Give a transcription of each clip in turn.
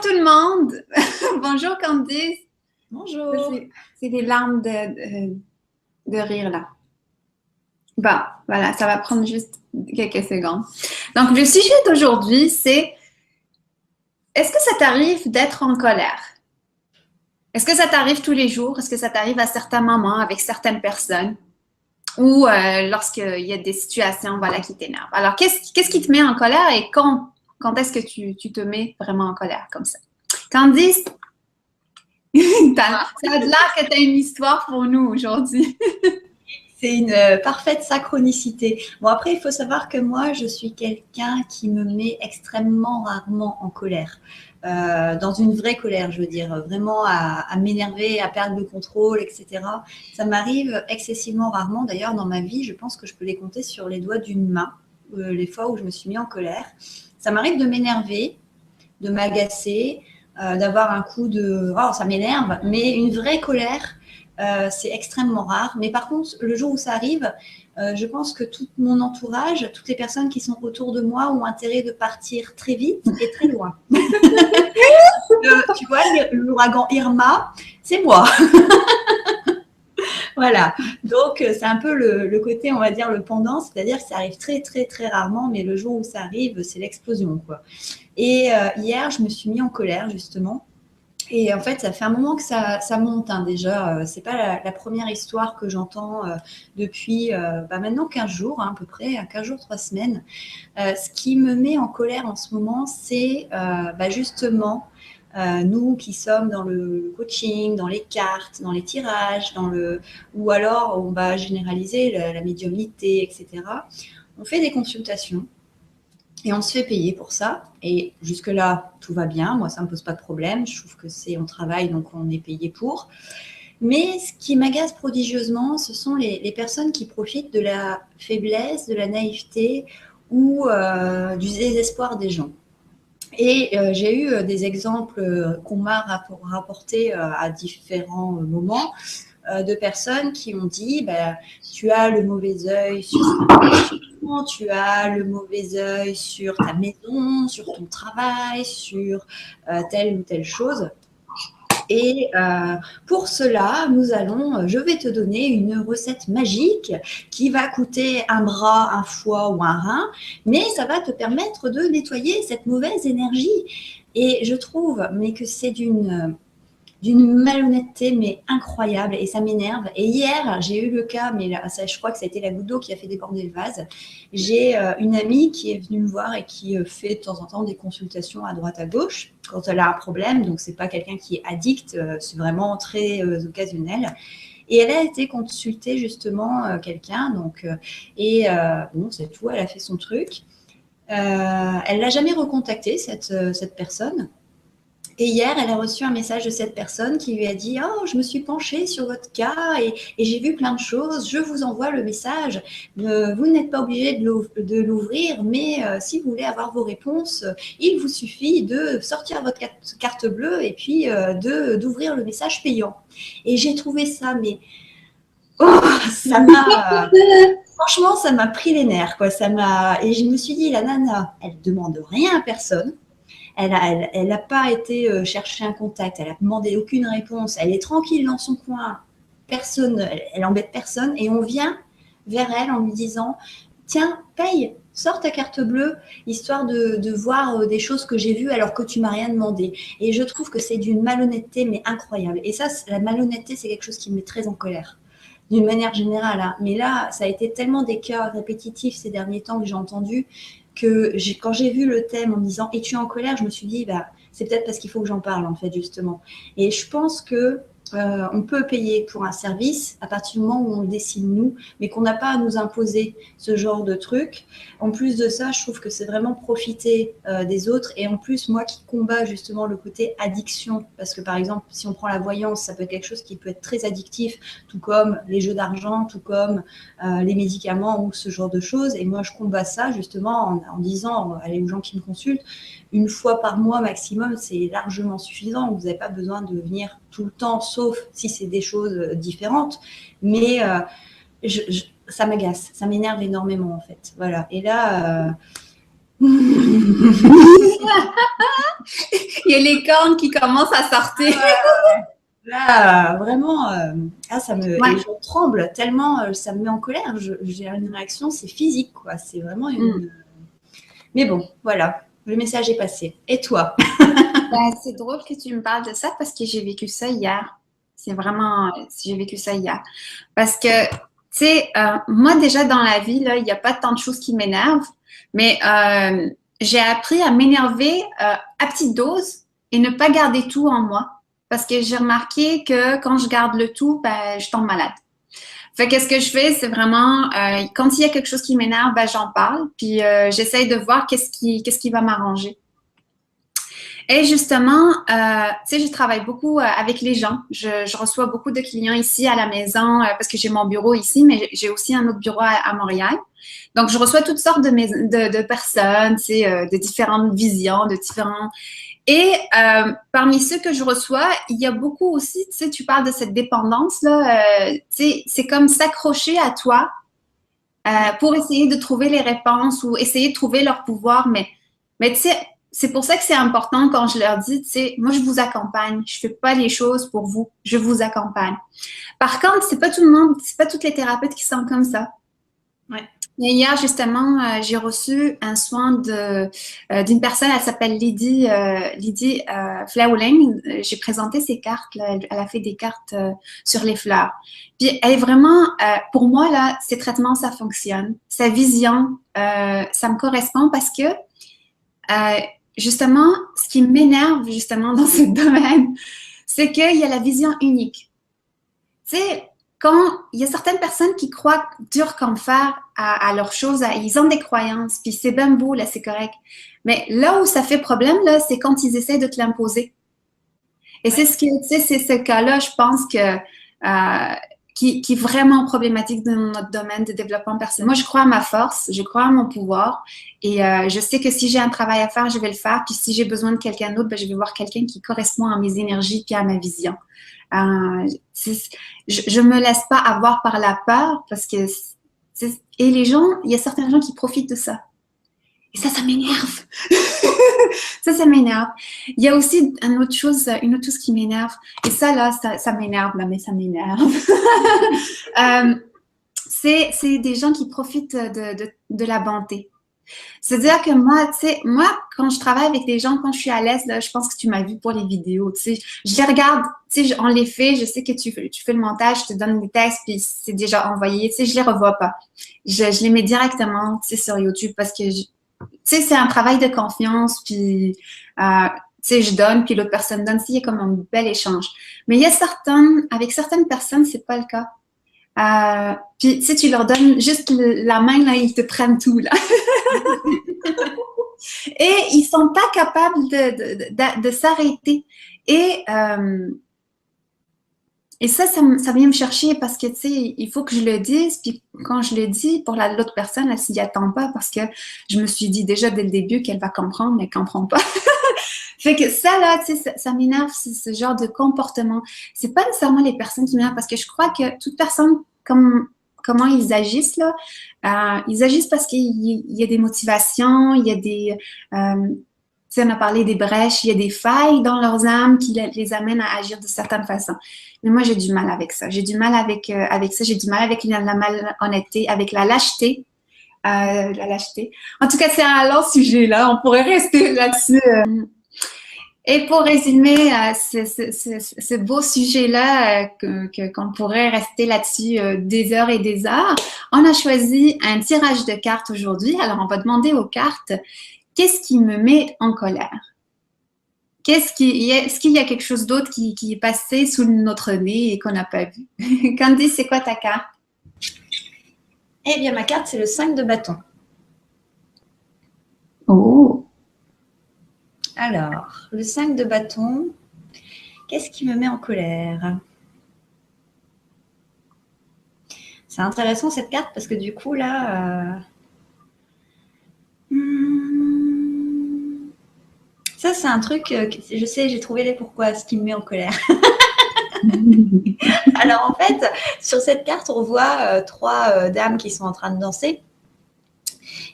tout le monde. Bonjour Candice. Bonjour. C'est des larmes de rire là. Bon, voilà, ça va prendre juste quelques secondes. Donc, le sujet d'aujourd'hui, c'est est-ce que ça t'arrive d'être en colère? Est-ce que ça t'arrive tous les jours? Est-ce que ça t'arrive à certains moments avec certaines personnes? Ou lorsqu'il y a des situations voilà, qui t'énervent? Alors, qu'est-ce qui te met en colère et quand est-ce que tu te mets vraiment en colère comme ça? Candice, ça a l'air que tu as une histoire pour nous aujourd'hui. C'est une parfaite synchronicité. Bon, après, il faut savoir que moi, je suis quelqu'un qui me met extrêmement rarement en colère. Dans une vraie colère, je veux dire, vraiment à m'énerver, à perdre le contrôle, etc. Ça m'arrive excessivement rarement. D'ailleurs, dans ma vie, je pense que je peux les compter sur les doigts d'une main, les fois où je me suis mis en colère. Ça m'arrive de m'énerver, de m'agacer, d'avoir un coup de « oh, ça m'énerve », mais une vraie colère, c'est extrêmement rare. Mais par contre, le jour où ça arrive, je pense que tout mon entourage, toutes les personnes qui sont autour de moi ont intérêt de partir très vite et très loin. Tu vois, l'ouragan Irma, c'est moi. Voilà, donc c'est un peu le côté, on va dire, le pendant, c'est-à-dire que ça arrive très, très, très rarement, mais le jour où ça arrive, c'est l'explosion, quoi. Et hier, je me suis mis en colère, justement. Et en fait, ça fait un moment que ça monte, hein, déjà. C'est pas la première histoire que j'entends depuis maintenant 15 jours, hein, à peu près, 15 jours, 3 semaines. Ce qui me met en colère en ce moment, c'est justement nous qui sommes dans le coaching, dans les cartes, dans les tirages, ou alors on va généraliser la médiumnité, etc. On fait des consultations. Et on se fait payer pour ça. Et jusque-là, tout va bien. Moi, ça ne me pose pas de problème. Je trouve que on travaille, donc on est payé pour. Mais ce qui m'agace prodigieusement, ce sont les personnes qui profitent de la faiblesse, de la naïveté ou du désespoir des gens. Et j'ai eu des exemples qu'on m'a rapportés à différents moments de personnes qui ont dit tu as le mauvais œil sur tu as le mauvais œil sur ta maison, sur ton travail, sur telle ou telle chose. Et pour cela, je vais te donner une recette magique qui va coûter un bras, un foie ou un rein, mais ça va te permettre de nettoyer cette mauvaise énergie. Et je trouve que c'est d'une malhonnêteté, mais incroyable, et ça m'énerve. Et hier, j'ai eu le cas, mais là, je crois que ça a été la goutte d'eau qui a fait déborder le vase. J'ai une amie qui est venue me voir et qui fait de temps en temps des consultations à droite à gauche quand elle a un problème. Donc, c'est pas quelqu'un qui est addict, c'est vraiment très occasionnel. Et elle a été consulter justement quelqu'un, bon, c'est tout, elle a fait son truc. Elle l'a jamais recontacté, cette personne. Et hier, elle a reçu un message de cette personne qui lui a dit « Oh, je me suis penchée sur votre cas et j'ai vu plein de choses. Je vous envoie le message. Vous n'êtes pas obligé de l'ouvrir, mais si vous voulez avoir vos réponses, il vous suffit de sortir votre carte bleue et puis d'ouvrir le message payant. » Et j'ai trouvé ça, mais ça m'a… Franchement, ça m'a pris les nerfs, quoi. Et je me suis dit, la nana, elle demande rien à personne. Elle n'a pas été chercher un contact, elle n'a demandé aucune réponse, elle est tranquille dans son coin, personne, elle embête personne, et on vient vers elle en lui disant « Tiens, paye, sors ta carte bleue, histoire de voir des choses que j'ai vues alors que tu m'as rien demandé. » Et je trouve que c'est d'une malhonnêteté, mais incroyable. Et ça, la malhonnêteté, c'est quelque chose qui me met très en colère, d'une manière générale. Hein. Mais là, ça a été tellement des cas répétitifs ces derniers temps que j'ai entendu que quand j'ai vu le thème en me disant « Es-tu en colère ?» je me suis dit c'est peut-être parce qu'il faut que j'en parle, en fait, justement. Et je pense que on peut payer pour un service à partir du moment où on le décide nous, mais qu'on n'a pas à nous imposer ce genre de truc. En plus de ça, je trouve que c'est vraiment profiter des autres. Et en plus, moi qui combats justement le côté addiction, parce que par exemple, si on prend la voyance, ça peut être quelque chose qui peut être très addictif, tout comme les jeux d'argent, tout comme les médicaments ou ce genre de choses. Et moi, je combats ça justement en disant aux gens qui me consultent, une fois par mois maximum, c'est largement suffisant. Vous n'avez pas besoin de venir tout le temps, sauf si c'est des choses différentes. Mais ça m'agace, ça m'énerve énormément en fait. Voilà. Et là, Il y a les cornes qui commencent à sortir. Là, vraiment, Ouais. et je tremble tellement, ça me met en colère. J'ai une réaction, c'est physique, quoi. C'est vraiment une. Mais bon, voilà, le message est passé. Et toi? Ben, c'est drôle que tu me parles de ça parce que j'ai vécu ça hier. C'est vraiment, j'ai vécu ça hier. Parce que, tu sais, moi déjà dans la vie, là, il n'y a pas tant de choses qui m'énervent, mais j'ai appris à m'énerver à petite dose et ne pas garder tout en moi. Parce que j'ai remarqué que quand je garde le tout, ben, je tombe malade. Fait que ce que je fais, c'est vraiment, quand il y a quelque chose qui m'énerve, ben, j'en parle, puis j'essaye de voir qu'est-ce qui va m'arranger. Et justement, tu sais, je travaille beaucoup avec les gens. Je reçois beaucoup de clients ici à la maison parce que j'ai mon bureau ici, mais j'ai aussi un autre bureau à Montréal. Donc, je reçois toutes sortes de personnes, tu sais, de différentes visions, de différents... Et parmi ceux que je reçois, il y a beaucoup aussi, tu sais, tu parles de cette dépendance-là, tu sais, c'est comme s'accrocher à toi pour essayer de trouver les réponses ou essayer de trouver leur pouvoir. Mais tu sais, c'est pour ça que c'est important quand je leur dis, tu sais, moi, je vous accompagne. Je fais pas les choses pour vous. Je vous accompagne. Par contre, c'est pas tout le monde, c'est pas toutes les thérapeutes qui sont comme ça. Ouais. Et hier, justement, j'ai reçu un soin d'une personne, elle s'appelle Lydie Flowling. J'ai présenté ses cartes, là, elle a fait des cartes sur les fleurs. Puis elle est vraiment, pour moi, là, ses traitements, ça fonctionne. Sa vision, ça me correspond parce que, justement, ce qui m'énerve, justement, dans ce domaine, c'est qu'il y a la vision unique. Tu sais, quand il y a certaines personnes qui croient dur comme fer à leurs choses, ils ont des croyances, puis c'est bien beau, là, c'est correct. Mais là où ça fait problème, là, c'est quand ils essaient de te l'imposer. Et c'est ce qui, tu sais, c'est ce cas-là, je pense que qui est vraiment problématique dans notre domaine de développement personnel. Moi, je crois à ma force, je crois à mon pouvoir, et je sais que si j'ai un travail à faire, je vais le faire. Puis si j'ai besoin de quelqu'un d'autre, ben, je vais voir quelqu'un qui correspond à mes énergies puis à ma vision. Je me laisse pas avoir par la peur parce que et les gens, il y a certains gens qui profitent de ça. Et ça m'énerve. Ça m'énerve. Il y a aussi une autre chose qui m'énerve. Et ça, là, ça m'énerve, là, mais ça m'énerve. C'est des gens qui profitent de la bonté. C'est-à-dire que moi, tu sais, moi, quand je travaille avec des gens, quand je suis à l'aise, là, je pense que tu m'as vu pour les vidéos, tu sais, je les regarde, tu sais, on les fait, je sais que tu fais le montage, je te donne des textes, puis c'est déjà envoyé, tu sais, je les revois pas. Je les mets directement, tu sais, sur YouTube parce que, tu sais, c'est un travail de confiance, puis, tu sais, je donne, puis l'autre personne donne, il y a comme un bel échange. Mais il y a avec certaines personnes, c'est pas le cas. Puis, tu sais, tu leur donnes juste la main, là, ils te prennent tout, là. Et ils sont pas capables de s'arrêter. Et ça vient me chercher parce que, tu sais, il faut que je le dise. Puis quand je le dis, pour l'autre personne, elle s'y attend pas parce que je me suis dit déjà dès le début qu'elle va comprendre, mais elle comprend pas. Fait que ça, là, tu sais, ça m'énerve, ce genre de comportement. C'est pas nécessairement les personnes qui m'énervent parce que je crois que toute personne, comment ils agissent, là, ils agissent parce qu'il y a des motivations, il y a des... tu sais, on a parlé des brèches, il y a des failles dans leurs âmes qui les amènent à agir de certaines façons. Mais moi, j'ai du mal avec ça. J'ai du mal avec ça. J'ai du mal avec la malhonnêteté, avec la lâcheté. La lâcheté. En tout cas, c'est un long sujet, là. On pourrait rester là-dessus. Et pour résumer ce beau sujet-là, qu'on pourrait rester là-dessus des heures et des heures, on a choisi un tirage de cartes aujourd'hui. Alors, on va demander aux cartes, qu'est-ce qui me met en colère? Est-ce qu'il y a quelque chose d'autre qui est passé sous notre nez et qu'on n'a pas vu? Candy, c'est quoi ta carte? Eh bien, ma carte, c'est le 5 de bâton. Oh! Alors, le 5 de bâton, qu'est-ce qui me met en colère? C'est intéressant cette carte parce que du coup, là... Ça, c'est un truc, je sais, j'ai trouvé les pourquoi, ce qui me met en colère. Alors, en fait, sur cette carte, on voit trois dames qui sont en train de danser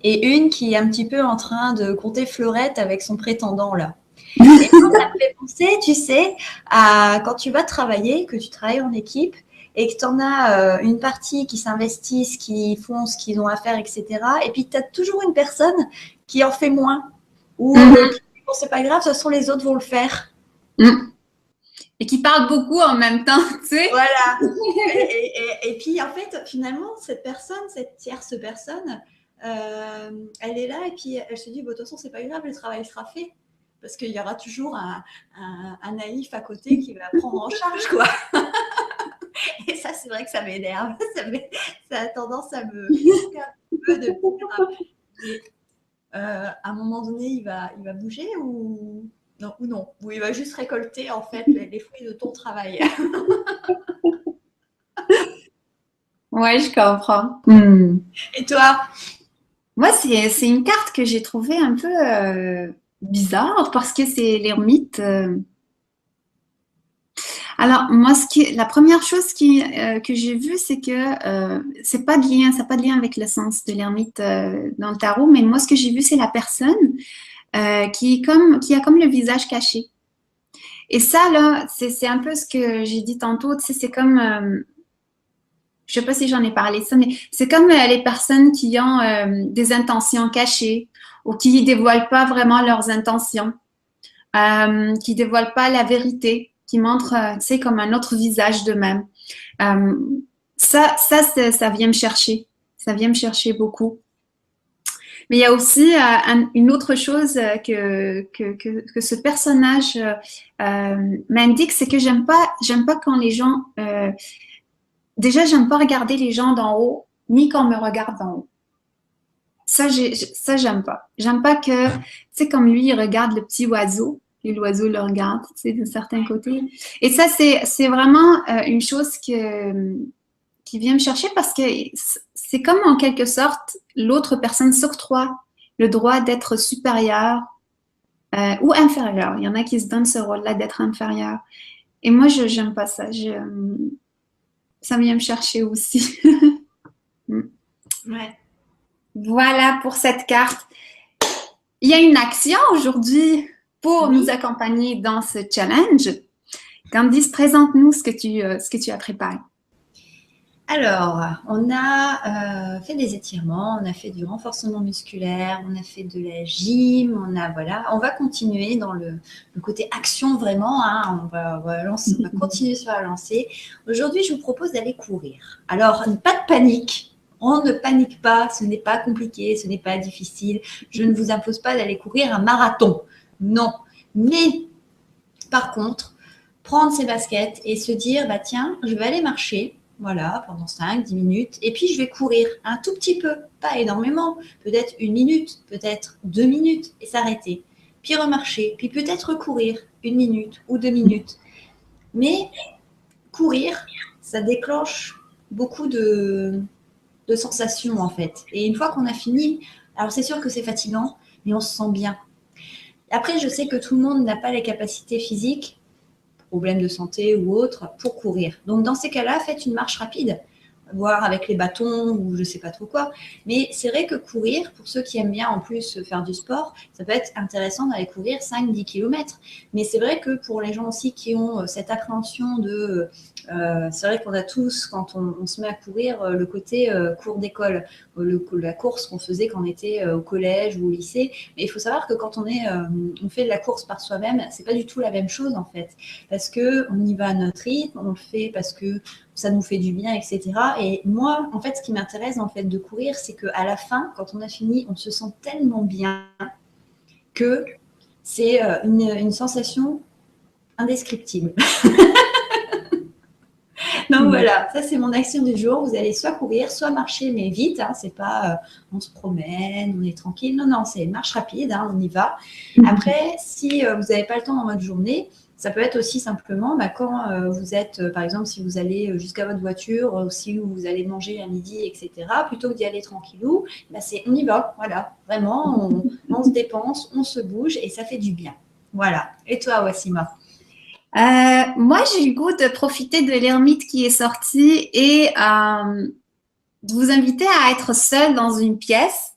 et une qui est un petit peu en train de compter fleurette avec son prétendant, là. Et moi, ça me fait penser, tu sais, à quand tu vas travailler, que tu travailles en équipe et que tu en as une partie qui s'investissent, qui font ce qu'ils ont à faire, etc. Et puis, tu as toujours une personne qui en fait moins ou qui dit, bon, c'est pas grave, de toute façon, les autres vont le faire. Et qui parle beaucoup en même temps, tu sais. Voilà. Et puis, en fait, finalement, cette personne, cette tierce personne, elle est là et puis elle se dit, bon, de toute façon, c'est pas grave, le travail sera fait. Parce qu'il y aura toujours un naïf à côté qui va prendre en charge, quoi. Et ça, c'est vrai que ça m'énerve. Ça a tendance à me frustrer un peu de dire, à un moment donné, il va bouger ou non, ou il va juste récolter en fait les fruits de ton travail. Ouais, je comprends. Et toi? Moi, c'est une carte que j'ai trouvée un peu bizarre parce que c'est l'ermite. Alors, moi, la première chose que j'ai vue, c'est que c'est pas de lien, ça n'a pas de lien avec le sens de l'ermite dans le tarot, mais moi, ce que j'ai vu, c'est la personne qui a comme le visage caché. Et ça, là, c'est un peu ce que j'ai dit tantôt, tu sais, c'est comme, je sais pas si j'en ai parlé de ça, mais c'est comme les personnes qui ont des intentions cachées ou qui dévoilent pas vraiment leurs intentions, qui dévoilent pas la vérité, qui montrent, tu sais, comme un autre visage d'eux-mêmes. Ça vient me chercher. Ça vient me chercher beaucoup. Mais il y a aussi une autre chose que ce personnage m'indique, c'est que j'aime pas quand les gens. Déjà, j'aime pas regarder les gens d'en haut, ni qu'on me regarde d'en haut. Ça, j'aime pas. J'aime pas que, tu sais, comme lui, il regarde le petit oiseau, et l'oiseau le regarde, tu sais, d'un certain côté. Et ça, c'est vraiment une chose qui vient me chercher parce que c'est comme en quelque sorte l'autre personne s'octroie le droit d'être supérieur ou inférieur. Il y en a qui se donnent ce rôle-là d'être inférieur. Et moi, je n'aime pas ça. Ça vient me chercher aussi. Ouais. Voilà pour cette carte. Il y a une action aujourd'hui pour nous accompagner dans ce challenge. Candice, présente-nous ce que tu as préparé. Alors, on a fait des étirements, on a fait du renforcement musculaire, on a fait de la gym, on va continuer dans le côté action vraiment, hein, on va continuer sur la lancée. Aujourd'hui, je vous propose d'aller courir. Alors, pas de panique, on ne panique pas, ce n'est pas compliqué, ce n'est pas difficile. Je ne vous impose pas d'aller courir un marathon, non. Mais, par contre, prendre ses baskets et se dire, bah tiens, je vais aller marcher. Voilà, pendant 5-10 minutes. Et puis, je vais courir un tout petit peu, pas énormément, peut-être 1 minute, peut-être 2 minutes, et s'arrêter. Puis remarcher, puis peut-être courir 1 minute ou 2 minutes. Mais courir, ça déclenche beaucoup de sensations, en fait. Et une fois qu'on a fini, alors c'est sûr que c'est fatigant, mais on se sent bien. Après, je sais que tout le monde n'a pas les capacités physiques, problèmes de santé ou autres, pour courir. Donc, dans ces cas-là, faites une marche rapide, voire avec les bâtons ou je ne sais pas trop quoi. Mais c'est vrai que courir, pour ceux qui aiment bien en plus faire du sport, ça peut être intéressant d'aller courir 5-10 km. Mais c'est vrai que pour les gens aussi qui ont cette appréhension de... c'est vrai qu'on a tous, quand on se met à courir, le côté cours d'école, la course qu'on faisait quand on était au collège ou au lycée. Mais il faut savoir que quand on fait de la course par soi-même, c'est pas du tout la même chose en fait. Parce qu'on y va à notre rythme, on le fait parce que ça nous fait du bien, etc. Et moi, en fait, ce qui m'intéresse en fait de courir, c'est qu'à la fin, quand on a fini, on se sent tellement bien que c'est une sensation indescriptible. Donc voilà, ça c'est mon action du jour. Vous allez soit courir, soit marcher, mais vite. Hein, c'est pas on se promène, on est tranquille. Non, c'est une marche rapide, hein, on y va. Après, si vous n'avez pas le temps dans votre journée, ça peut être aussi simplement quand vous êtes, par exemple, si vous allez jusqu'à votre voiture, ou si vous allez manger à midi, etc., plutôt que d'y aller tranquillou, on y va. Voilà, vraiment, on se dépense, on se bouge et ça fait du bien. Voilà. Et toi, Wassima? Moi, j'ai eu le goût de profiter de l'ermite qui est sorti et de vous inviter à être seul dans une pièce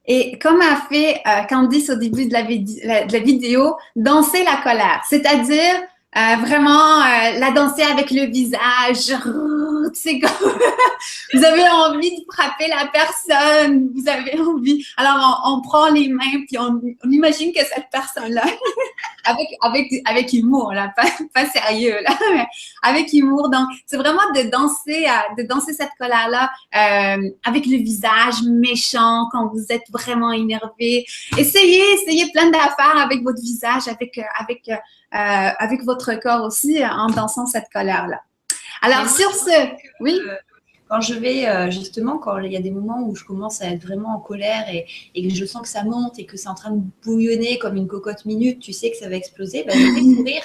Et comme a fait Candice au début de la vidéo, danser la colère, c'est-à-dire vraiment la danser avec le visage. C'est comme vous avez envie de frapper la personne, vous avez envie. Alors on prend les mains puis on imagine que cette personne-là, avec humour là, pas sérieux là, mais avec humour. Donc c'est vraiment de danser cette colère-là avec le visage méchant quand vous êtes vraiment énervé. Essayez plein d'affaires avec votre visage, avec votre corps aussi en dansant cette colère-là. Alors, sur ce, oui. Quand je vais, justement, quand il y a des moments où je commence à être vraiment en colère et que je sens que ça monte et que c'est en train de bouillonner comme une cocotte minute, tu sais que ça va exploser, ben, je vais courir.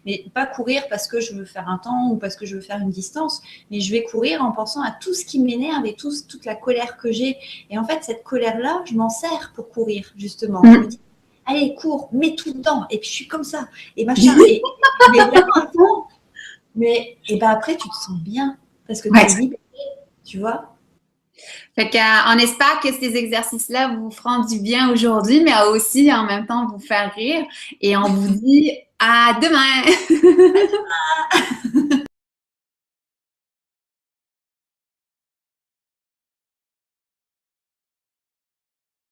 Mais pas courir parce que je veux faire un temps ou parce que je veux faire une distance, mais je vais courir en pensant à tout ce qui m'énerve et toute la colère que j'ai. Et en fait, cette colère-là, je m'en sers pour courir, justement. Je me dis, allez, cours, mets tout dedans. Et puis, je suis comme ça. Et machin. Mais vraiment, mais et ben après, tu te sens bien parce que tu es libéré, tu vois. Fait qu'on espère que ces exercices-là vous feront du bien aujourd'hui, mais aussi en même temps vous faire rire. Et on vous dit à demain!